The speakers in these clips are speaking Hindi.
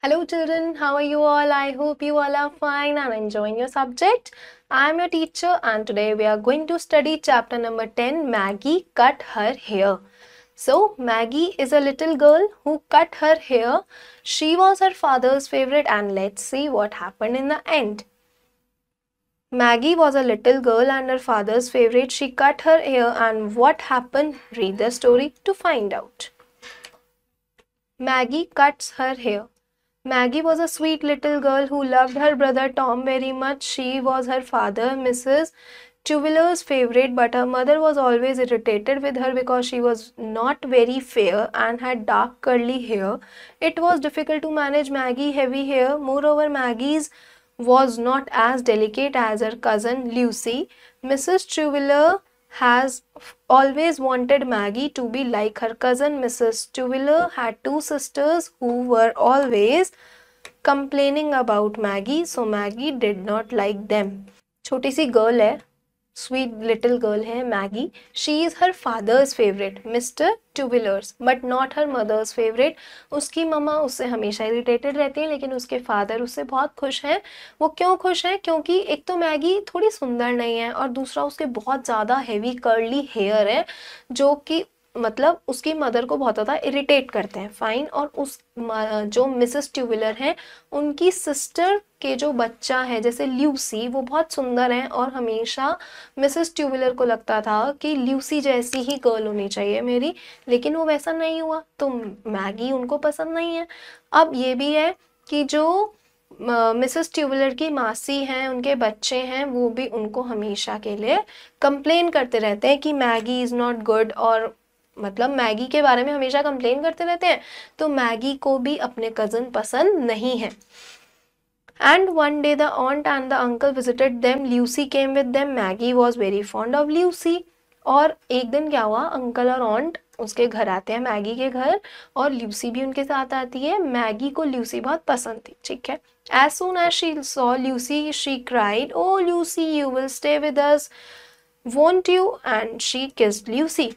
Hello children, how are you all? I hope you all are fine and enjoying your subject. I am your teacher and today we are going to study chapter number 10, Maggie cut her hair. So Maggie is a little girl who cut her hair. She was her father's favorite and let's see what happened in the end. Maggie was a little girl and her father's favorite. She cut her hair and what happened? Read the story to find out. Maggie cuts her hair. Maggie was a sweet little girl who loved her brother Tom very much. She was her father, Mrs. Tuviller's favorite, but her mother was always irritated with her because she was not very fair and had dark curly hair. It was difficult to manage Maggie's heavy hair. Moreover, Maggie's was not as delicate as her cousin Lucy. Mrs. Tuviller has always wanted Maggie to be like her cousin. Mrs. Tuviller had two sisters who were always complaining about Maggie, so Maggie did not like them. छोटी सी गर्ल है, स्वीट लिटिल गर्ल है Maggie. She is her father's favourite mister Tulliver's but not her mother's favourite. उसकी मम्मा उससे हमेशा इरिटेटेड रहती है लेकिन उसके फादर उससे बहुत खुश हैं. वो क्यों खुश हैं? क्योंकि एक तो मैगी थोड़ी सुंदर नहीं है और दूसरा उसके बहुत ज़्यादा हेवी कर्ली हेयर है जो कि मतलब उसकी मदर को बहुत ज़्यादा इरिटेट करते हैं. फाइन. और उस जो मिसेस ट्यूविलर हैं उनकी सिस्टर के जो बच्चा है जैसे ल्यूसी वो बहुत सुंदर हैं और हमेशा मिसेस ट्यूविलर को लगता था कि ल्यूसी जैसी ही गर्ल होनी चाहिए मेरी, लेकिन वो वैसा नहीं हुआ तो मैगी उनको पसंद नहीं है. अब ये भी है कि जो मिसेस ट्यूविलर की मासी हैं उनके बच्चे हैं वो भी उनको हमेशा के लिए कंप्लेन करते रहते हैं कि मैगी इज़ नॉट गुड और मतलब मैगी के बारे में हमेशा कंप्लेन करते रहते हैं. तो मैगी को भी अपने कज़न पसंद नहीं है. And one day the aunt and the uncle visited them. Lucy came with them. Maggie was very fond of Lucy. और एक दिन क्या हुआ, अंकल और ऑन्ट उसके घर आते हैं मैगी के घर और ल्यूसी भी उनके साथ आती है. मैगी को ल्यूसी बहुत पसंद थी. ठीक है. As soon as she saw Lucy, she cried, "Oh Lucy, you will stay with us, won't you?" And she kissed Lucy.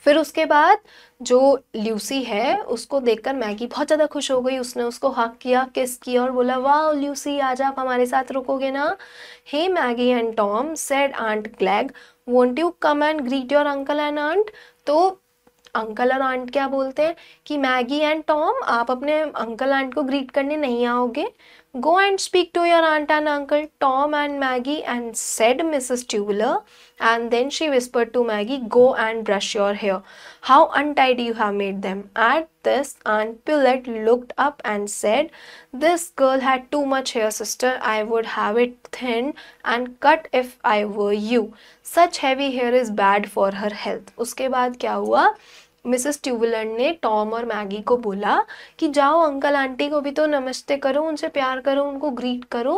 फिर उसके बाद जो ल्यूसी है उसको देखकर मैगी बहुत ज़्यादा खुश हो गई. उसने उसको हक किया, किस किया और बोला, वाह ल्यूसी आज आप हमारे साथ रुकोगे ना. Hey Maggie and Tom said aunt Glegg, won't you come and greet your uncle and aunt. तो अंकल और आंट क्या बोलते हैं कि मैगी एंड टॉम आप अपने अंकल आंट को ग्रीट करने नहीं आओगे. Go and speak to your aunt and uncle, Tom and Maggie, and said Mrs. Tubular. And then she whispered to Maggie, go and brush your hair. How untidy you have made them. At this, Aunt Pillette looked up and said, this girl had too much hair, sister. I would have it thinned and cut if I were you. Such heavy hair is bad for her health. उसके बाद क्या हुआ, मिसेस ट्यूबुलर ने टॉम और मैगी को बोला कि जाओ अंकल आंटी को भी तो नमस्ते करो, उनसे प्यार करो, उनको ग्रीट करो.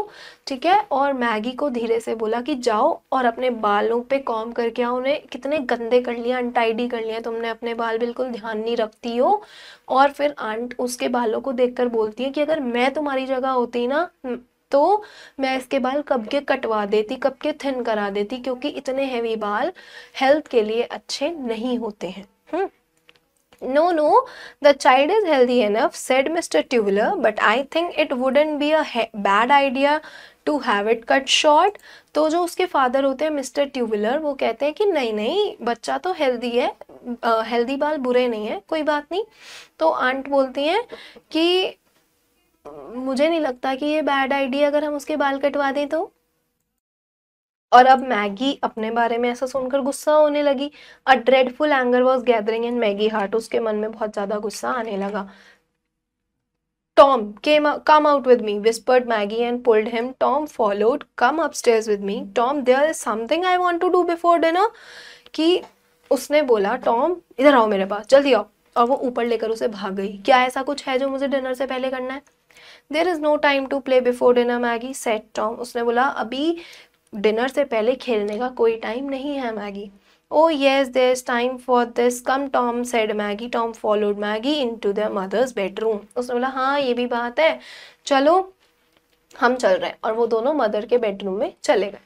ठीक है. और मैगी को धीरे से बोला कि जाओ और अपने बालों पे कॉम करके आओ, उन्हें कितने गंदे कर लिया, अनटाइडी कर लिया तुमने अपने बाल, बिल्कुल ध्यान नहीं रखती हो. और फिर आंट उसके बालों को देखकर बोलती है कि अगर मैं तुम्हारी जगह होती ना तो मैं इसके बाल कब के कटवा देती, कब के थिन करा देती, क्योंकि इतने हैवी बाल हेल्थ के लिए अच्छे नहीं होते हैं. No, the child is healthy enough, said Mr. Tubular, but I think it wouldn't be a bad idea to have it cut short. तो जो उसके फादर होते हैं मिस्टर ट्यूबुलर वो कहते हैं कि नहीं नहीं बच्चा तो हेल्दी है, हेल्दी बाल बुरे नहीं है, कोई बात नहीं. तो आंट बोलती हैं कि मुझे नहीं लगता कि ये बैड आइडिया अगर हम उसके बाल कटवा दें तो. और अब मैगी अपने बारे में ऐसा सुनकर गुस्सा होने लगी. A dreadful anger was gathering in Maggie heart. उसके मन में बहुत ज्यादा गुस्सा आने लगा. Tom come out with me, whispered Maggie and pulled him. Tom followed. Come upstairs with me. Tom, there is something I want to do before dinner. कि उसने बोला टॉम इधर आओ मेरे पास, जल्दी आओ. और वो ऊपर लेकर उसे भाग गई. क्या ऐसा कुछ है जो मुझे डिनर से पहले करना है? There is no time to play before dinner, Maggie said Tom. उसने बोला अभी डिनर से पहले खेलने का कोई टाइम नहीं है Maggi. Oh yes, there's time for this. Come Tom, said Maggie. Tom followed Maggie into their mother's bedroom. उसने बोला हाँ ये भी बात है, चलो हम चल रहे हैं. और वो दोनों मदर के बेडरूम में चले गए.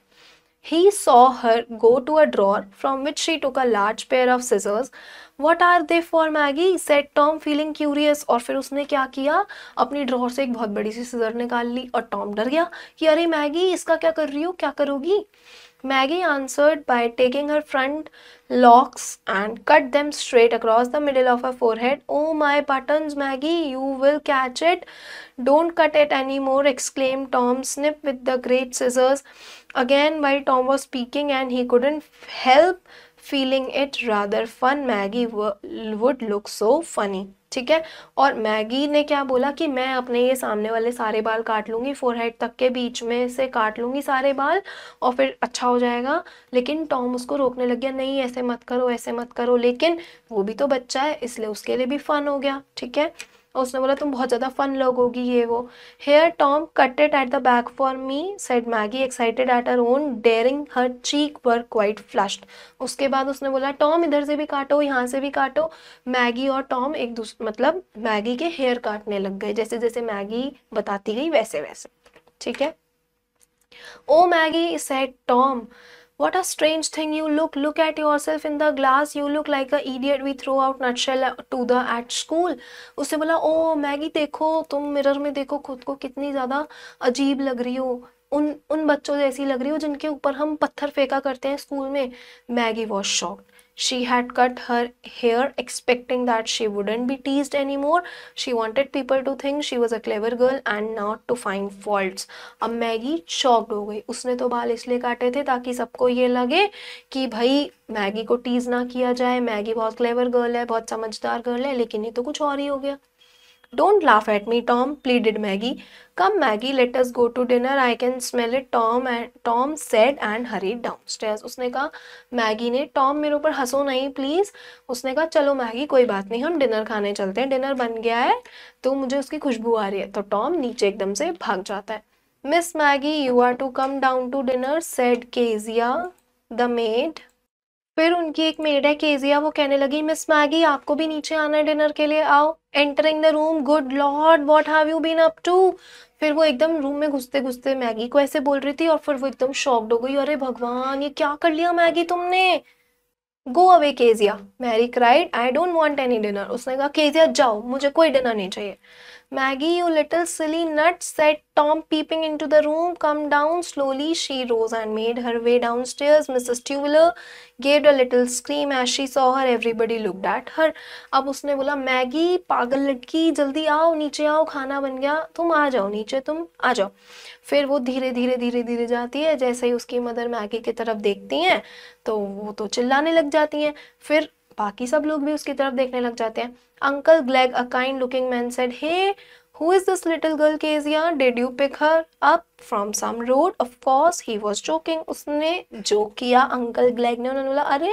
He saw her go to a drawer from which she took a large pair of scissors. What are they for Maggie? said Tom feeling curious. और फिर उसने क्या किया, अपनी ड्रॉर से एक बहुत बड़ी सी सिजर निकाल ली और टॉम डर गया कि अरे मैगी इसका क्या कर रही हो, क्या करोगी? Maggie answered by taking her front locks and cut them straight across the middle of her forehead. Oh my buttons, Maggie, you will catch it. Don't cut it anymore, exclaimed Tom, snip with the great scissors. Again, while Tom was speaking and he couldn't help feeling it rather fun, Maggie would look so funny. ठीक है, और मैगी ने क्या बोला कि मैं अपने ये सामने वाले सारे बाल काट लूंगी, फोरहेड तक के बीच में से काट लूंगी सारे बाल और फिर अच्छा हो जाएगा। लेकिन टॉम उसको रोकने लग गया, नहीं ऐसे मत करो, ऐसे मत करो। लेकिन वो भी तो बच्चा है, इसलिए उसके लिए भी फन हो गया। ठीक है, और उसने बोला तुम बहुत ज़्यादा फन लगोगी ये वो। Here Tom cut it at the back for me, said Maggie excited at her own daring, her cheek were quite flushed. उसके बाद उसने बोला टॉम इधर से भी काटो, यहाँ से भी काटो। मैगी और टॉम एक दूसरे मतलब मैगी के हेयर काटने लग गए, जैसे जैसे मैगी बताती गई वैसे वैसे। ठीक है। Oh Maggie, said Tom, what a strange thing you look. Look at yourself in the glass. You look like a idiot we throw out nutshell to the at school. उससे बोला ओ मैगी देखो, तुम मिरर में देखो खुद को, कितनी ज़्यादा अजीब लग रही हो, उन बच्चों जैसी लग रही हो जिनके ऊपर हम पत्थर फेंका करते हैं स्कूल में। Maggi was shocked. She had cut her hair expecting that she wouldn't be teased anymore. She wanted people to think she was a clever girl and not to find faults. अब मैगी शॉक्ड हो गई। उसने तो बाल इसलिए काटे थे ताकि सबको ये लगे कि भाई मैगी को टीज ना किया जाए, मैगी बहुत क्लेवर गर्ल है, बहुत समझदार गर्ल है, लेकिन ये तो कुछ और ही हो गया। Don't laugh at me, Tom, pleaded Maggie. Come, Maggie, let us go to dinner. I can smell it, Tom said and hurried downstairs. उसने कहा मैगी ने, टॉम मेरे ऊपर हंसो नहीं प्लीज। उसने कहा चलो मैगी कोई बात नहीं, हम डिनर खाने चलते हैं, डिनर बन गया है तो मुझे उसकी खुशबू आ रही है। तो टॉम नीचे एकदम से भाग जाता है। Miss Maggie, you are to come down to dinner, said Kezia the maid. फिर उनकी एक मेड है केजिया, वो कहने लगी मिस मैगी आपको भी नीचे आना है डिनर के लिए, आओ। Entering the room, good Lord what have you been up to. फिर वो एकदम रूम में घुसते घुसते मैगी को ऐसे बोल रही थी और फिर वो एकदम शॉक्ड हो गई, अरे भगवान ये क्या कर लिया मैगी तुमने। Go away Kezia, Mary cried, I don't want any dinner. उसने कहा केजिया जाओ, मुझे कोई डिनर नहीं चाहिए। Maggie, you little silly nut, said Tom, peeping into the room. Come down slowly. She rose and made her way downstairs. Mrs. Tuveler gave a little scream as she saw her. Everybody looked at her. अब उसने बोला मैगी पागल लड़की जल्दी आओ, नीचे आओ, खाना बन गया, तुम आ जाओ नीचे, तुम आ जाओ। फिर वो धीरे धीरे धीरे धीरे जाती है, जैसे ही उसकी मदर मैगी की तरफ देखती हैं तो वो तो चिल्लाने लग जाती हैं। फिर बाकी सब लोग भी उसकी तरफ देखने लग जाते हैं। Uncle Glegg, a kind-looking man, said, "Hey, who is this little girl, Kezia? Did you pick her up from some road?" Of course, he was joking. उसने जोक किया अंकल ग्लेग ने। उन्होंने बोला अरे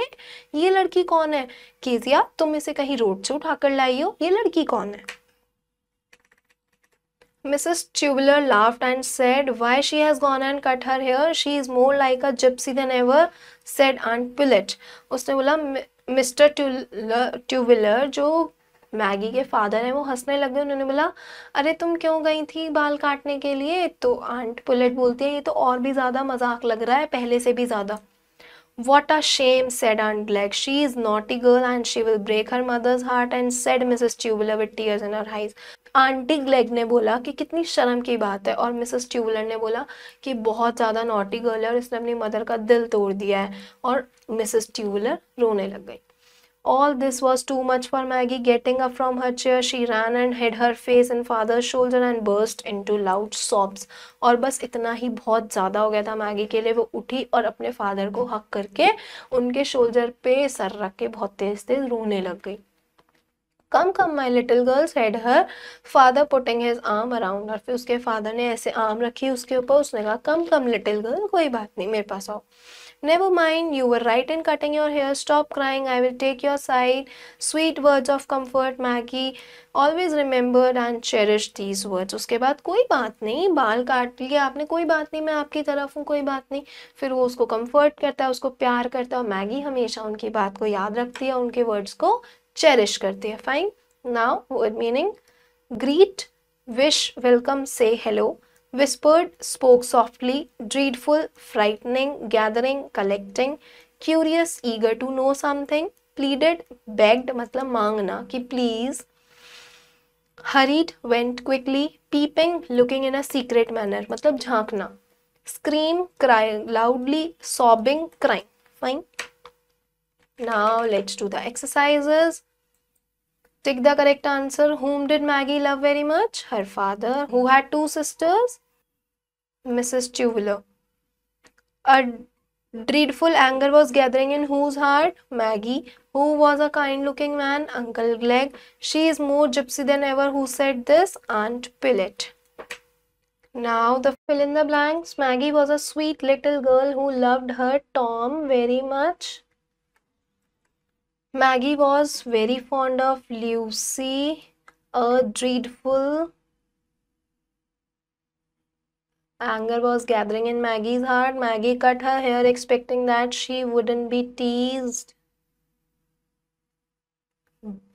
ये लड़की कौन है केजिया, तुम इसे कहीं रोड से उठाकर लाई हो, ये लड़की कौन है? Mrs. Tubular laughed and said, "Why, she has gone and cut her hair. She is more like a gypsy than ever," said Aunt Pullet. उसने बोला मिस्टर ट्यूबुलर जो मैगी के फादर हैं वो हंसने लगे। उन्होंने बोला अरे तुम क्यों गई थी बाल काटने के लिए? तो आंट पुलेट बोलती है ये तो और भी ज़्यादा मजाक लग रहा है, पहले से भी ज़्यादा। What a shame, said Aunt Glegg. She is naughty girl and she will break her mother's heart, and said Mrs. Tubular with tears in her eyes. Auntie Glegg ने बोला कि कितनी शर्म की बात है, और मिसेस ट्यूबुलर ने बोला कि बहुत ज़्यादा नॉटी गर्ल है और इसने अपनी मदर का दिल तोड़ दिया है, और मिसेस ट्यूबुलर रोने लग गई। All this was too much for Maggie. Getting up from her chair, she ran and hid her face in father's shoulder and burst into loud sobs. और बस इतना ही बहुत ज़्यादा हो गया था मैगी के लिए। वो उठी और अपने फादर को हक करके उनके शोल्डर पे सर रख के बहुत तेज तेज रोने लग गई। Come, come, my little girl, said her father, putting his arm around her. फिर उसके फादर ने ऐसे आर्म रखी उसके ऊपर। उसने कहा come, come, little girl, कोई बात नहीं, मेरे पास आओ। Never mind, you were right in cutting your hair. Stop crying, I will take your side. Sweet words of comfort, Maggie always remembered and cherished these words. उसके बाद कोई बात नहीं, बाल काट लिया आपने, कोई बात नहीं, मैं आपकी तरफ हूँ, कोई बात नहीं। फिर वो उसको कंफर्ट करता है, उसको प्यार करता है, और मैगी हमेशा उनकी बात को याद रखती है, उनके वर्ड्स को चेरिश करती है। Fine, now word meaning: greet, wish, welcome, से hello, whispered, spoke softly, dreadful, frightening, gathering, collecting, curious, eager to know something, pleaded, begged मतलब मांगना कि please. Hurried, went quickly. Peeping, looking in a secret manner मतलब झांकना. Scream, cry loudly. Sobbing, crying. Fine. Now let's do the exercises. Tick the correct answer. Whom did Maggie love very much? Her father. Who had two sisters? Mrs. Tuveler. A dreadful anger was gathering in whose heart? Maggie. Who was a kind-looking man? Uncle Glegg. She is more gypsy than ever. Who said this? Aunt Pillet. Now the fill in the blanks. Maggie was a sweet little girl who loved her Tom very much. Maggie was very fond of Lucy. A dreadful anger was gathering in Maggie's heart. Maggie cut her hair expecting that she wouldn't be teased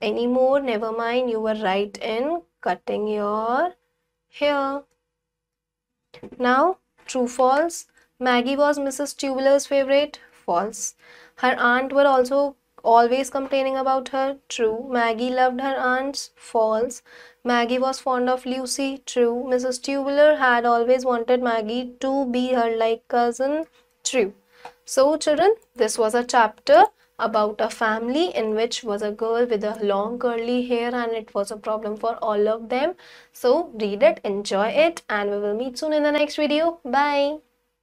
anymore. Never mind, you were right in cutting your hair. Now, true, false. Maggie was Mrs. Tubular's favorite. False. Her aunt were also always complaining about her. True. Maggie loved her aunts. False. Maggie was fond of Lucy. True. Mrs. Tubular had always wanted Maggie to be her like cousin. True. So children, this was a chapter about a family in which was a girl with a long curly hair, and it was a problem for all of them. So read it, enjoy it, and we will meet soon in the next video. Bye.